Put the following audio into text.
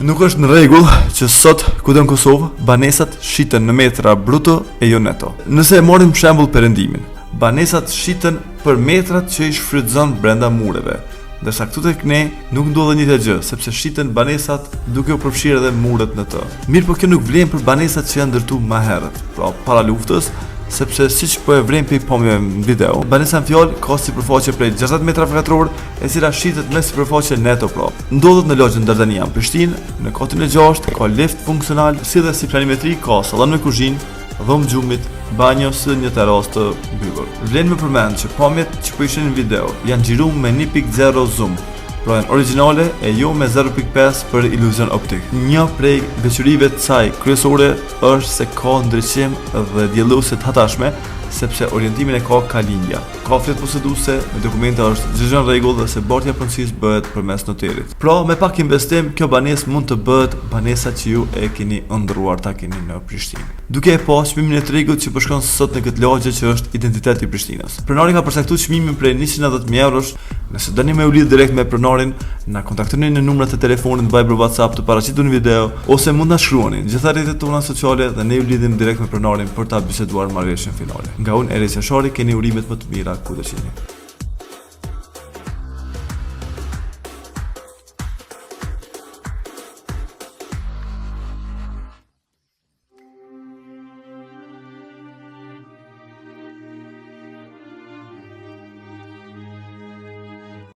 Nuk është në rregull që sot kudo në Kosovë banesat shiten në metra bruto e jo neto. Nëse e marrim shembull perëndimin, banesat shiten për metrat që i shfrytëzon brenda mureve, ndërsa këtu tek ne nuk ndodhe njëjta gjë, sepse shiten banesat duke u përfshirë edhe muret në të. Mirë, po kjo nuk vlen për banesat që janë ndërtuar më herët, pra para luftës, sepse siç po e vrem për pomje në video, banesa në fjalë ka sipërfaqe prej 60 metra katror, e cila shitet me sipërfaqe neto pra. Ndodhet në lagjen Dardanian Prishtinë, në katin e 6 ka lift funksional, si dhe si planimetri ka sallon me kuzhinë, dhomë gjumit, banjo së një terasë të mbyllur. Vlen me përmend që pamjet që po ishin në video janë xhiruar me 1.0 zoom, pra janë origjinale e jo me 0.5 për iluzion optik. Një prej veçorive të saj kryesore është se ka ndriçim dhe dielluese të hatashme, sepse orientimin e ka linja. Ka flet poseduese, me dokumente është çdo gjë në rregull dhe se bartja punësisë bëhet përmes noterit. Pra, me pak investim, kjo banesë mund të bëhet banesa që ju e keni ëndrruar ta keni në Prishtinë. Duke e pasur çmimin e tregut që po shkon sot në këtë lagje që është identiteti i Prishtinës. Pronari ka përcaktuar çmimin prej 190.000 eurosh. Nëse doni me u lidh direkt me pronarin, na kontaktoni në numrat e telefonit Viber WhatsApp të paraqitur në video, ose mund na shkruani në gjitha rrjetet tona sociale dhe ne ju lidhim direkt me pronarin për ta biseduar marrëveshjen finale. Nga unë Eris Jashari, keni urimet më të mira ku do qeni.